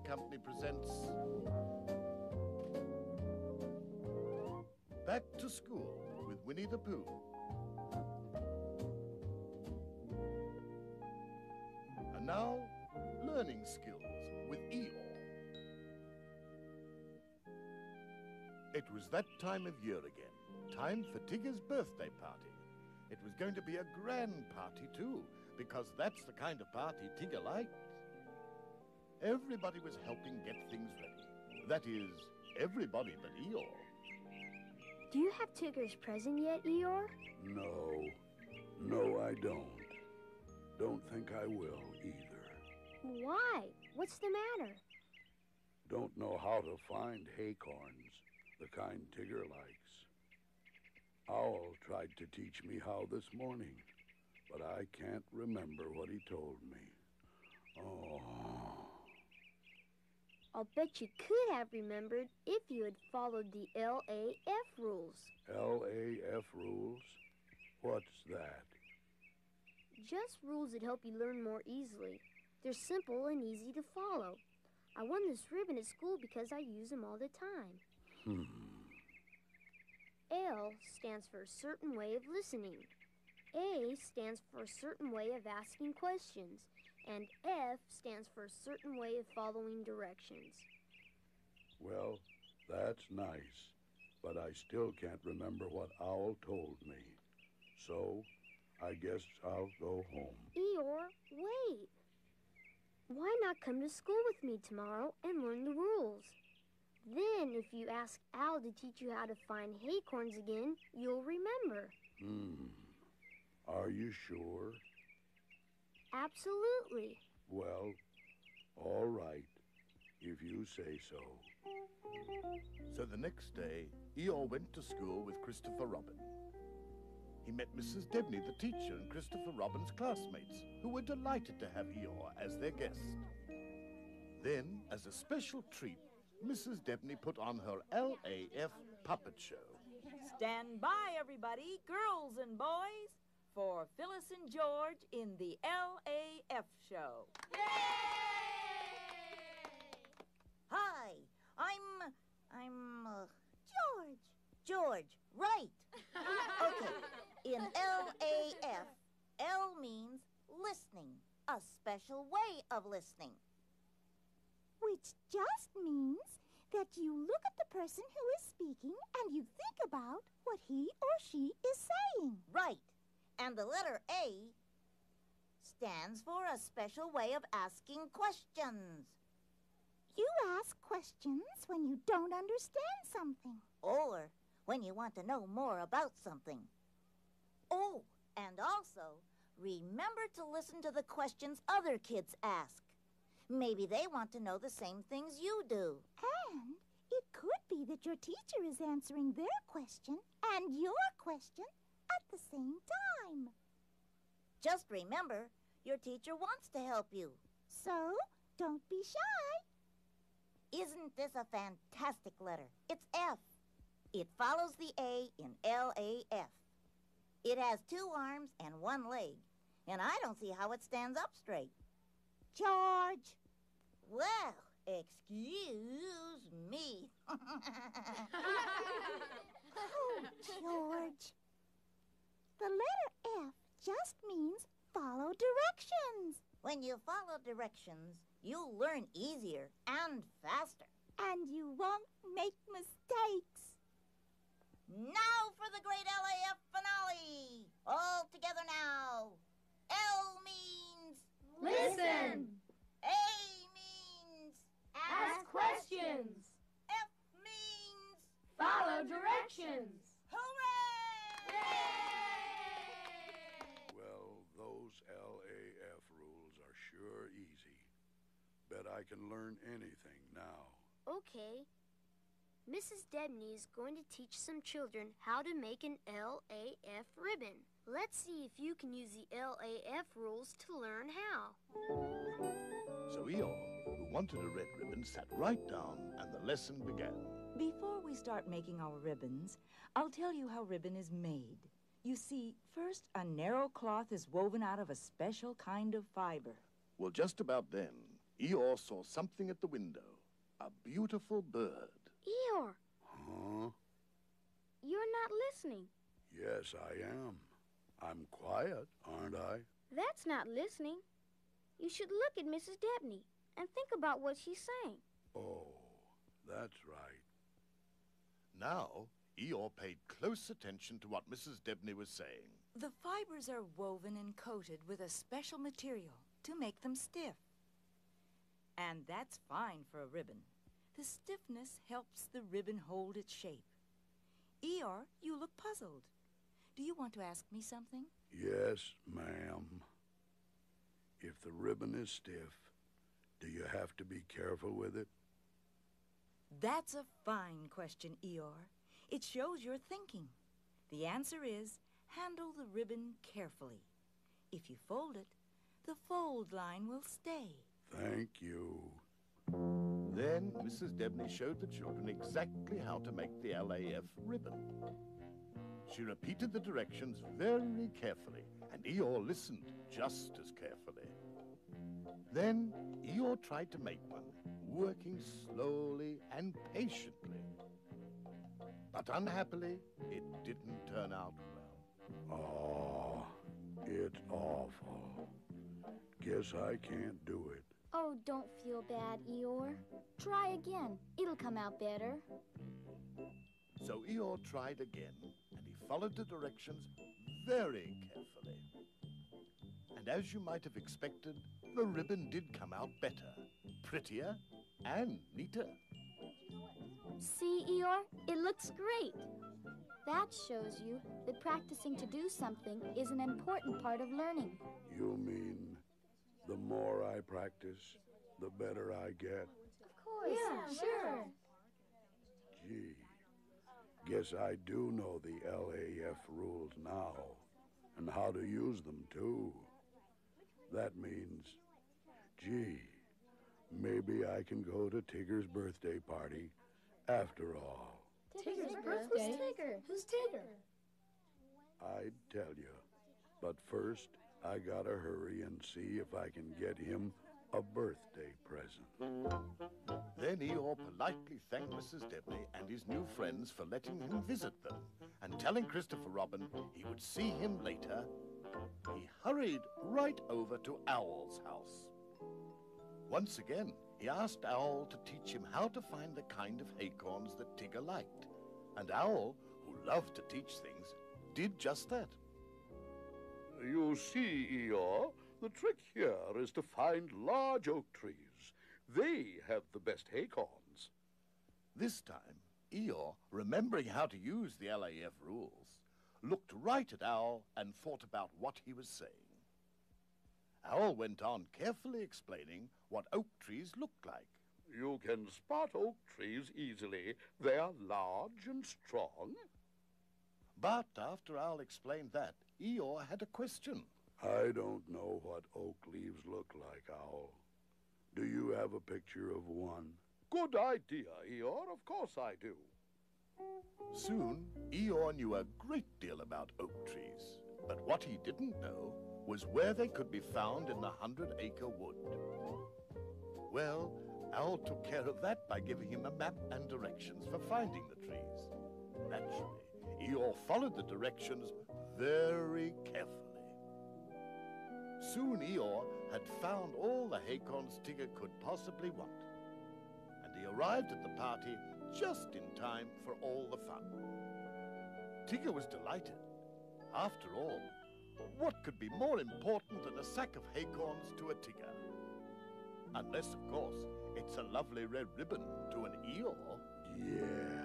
Company presents Back to School with Winnie the Pooh. And now, Learning Skills with Eeyore. It was that time of year again, time for Tigger's birthday party. It was going to be a grand party, too, because that's the kind of party Tigger liked. Everybody was helping get things ready. That is, everybody but Eeyore. Do you have Tigger's present yet, Eeyore? No, I don't. Don't think I will either. Why? What's the matter? Don't know how to find acorns, the kind Tigger likes. Owl tried to teach me how this morning, but I can't remember what he told me. Oh. I'll bet you could have remembered if you had followed the LAF rules. LAF rules? What's that? Just rules that help you learn more easily. They're simple and easy to follow. I won this ribbon at school because I use them all the time. L stands for a certain way of listening. A stands for a certain way of asking questions. And F stands for a certain way of following directions. Well, that's nice, but I still can't remember what Owl told me. So, I guess I'll go home. Eeyore, wait. Why not come to school with me tomorrow and learn the rules? Then, if you ask Owl to teach you how to find acorns again, you'll remember. Are you sure? Absolutely. Well, all right, if you say so. So the next day, Eeyore went to school with Christopher Robin. He met Mrs. Debney, the teacher, and Christopher Robin's classmates, who were delighted to have Eeyore as their guest. Then, as a special treat, Mrs. Debney put on her LAF puppet show. Stand by, everybody, girls and boys, for Phyllis and George in the LAF show. Yay! Hi, I'm George. George, right. Okay, in LAF, L means listening, a special way of listening. Which just means that you look at the person who is speaking and you think about what he or she is saying. Right. And the letter A stands for a special way of asking questions. You ask questions when you don't understand something. Or when you want to know more about something. Oh, and also, remember to listen to the questions other kids ask. Maybe they want to know the same things you do. And it could be that your teacher is answering their question and your question at the same time. Just remember, your teacher wants to help you. So, don't be shy. Isn't this a fantastic letter? It's F. It follows the A in LAF. It has 2 arms and 1 leg, and I don't see how it stands up straight. George. Well, excuse me. Oh, George. The letter F just means follow directions. When you follow directions, you'll learn easier and faster. And you won't make mistakes. Now for the great LAF finale. All together now. L means Listen! A means Ask questions! F means Follow directions! hooray! Well, those LAF rules are sure easy. Bet I can learn anything now. Okay. Mrs. Debney is going to teach some children how to make an LAF ribbon. Let's see if you can use the LAF rules to learn how. So Eeyore, who wanted a red ribbon, sat right down and the lesson began. Before we start making our ribbons, I'll tell you how ribbon is made. You see, first a narrow cloth is woven out of a special kind of fiber. Well, just about then, Eeyore saw something at the window. A beautiful bird. Eeyore, Huh? you're not listening. Yes, I am. I'm quiet, aren't I? That's not listening. You should look at Mrs. Debney and think about what she's saying. Oh, that's right. Now, Eeyore paid close attention to what Mrs. Debney was saying. The fibers are woven and coated with a special material to make them stiff. And that's fine for a ribbon. The stiffness helps the ribbon hold its shape. Eeyore, you look puzzled. Do you want to ask me something? Yes, ma'am. If the ribbon is stiff, do you have to be careful with it? That's a fine question, Eeyore. It shows you're thinking. The answer is, handle the ribbon carefully. If you fold it, the fold line will stay. Thank you. Then Mrs. Debney showed the children exactly how to make the LAF ribbon. She repeated the directions very carefully, and Eeyore listened just as carefully. Then Eeyore tried to make one, working slowly and patiently. But unhappily, it didn't turn out well. Oh, it's awful. Guess I can't do it. Oh, don't feel bad, Eeyore. Try again. It'll come out better. So Eeyore tried again, and he followed the directions very carefully. And as you might have expected, the ribbon did come out better, prettier, and neater. See, Eeyore? It looks great. That shows you that practicing to do something is an important part of learning. You mean the more I practice, the better I get? Of course. Yeah, sure. Gee, guess I do know the LAF rules now, and how to use them, too. That means, gee, maybe I can go to Tigger's birthday party after all. Tigger's birthday? Who's Tigger? Who's Tigger? I'd tell you, but first I gotta hurry and see if I can get him a birthday present. Then Eeyore politely thanked Mrs. Debney and his new friends for letting him visit them, and telling Christopher Robin he would see him later, he hurried right over to Owl's house. Once again, he asked Owl to teach him how to find the kind of acorns that Tigger liked, and Owl, who loved to teach things, did just that. You see, Eeyore, the trick here is to find large oak trees. They have the best acorns. This time, Eeyore, remembering how to use the LAF rules, looked right at Owl and thought about what he was saying. Owl went on carefully explaining what oak trees looked like. You can spot oak trees easily. They are large and strong. But after Owl explained that, Eeyore had a question. I don't know what oak leaves look like, Owl. Do you have a picture of one? Good idea, Eeyore. Of course I do. Soon, Eeyore knew a great deal about oak trees, but what he didn't know was where they could be found in the 100-acre wood. Well, Owl took care of that by giving him a map and directions for finding the trees. Naturally, Eeyore followed the directions very carefully. Soon Eeyore had found all the acorns Tigger could possibly want, and he arrived at the party just in time for all the fun. Tigger was delighted. After all, what could be more important than a sack of acorns to a Tigger? Unless, of course, it's a lovely red ribbon to an Eeyore. Yeah.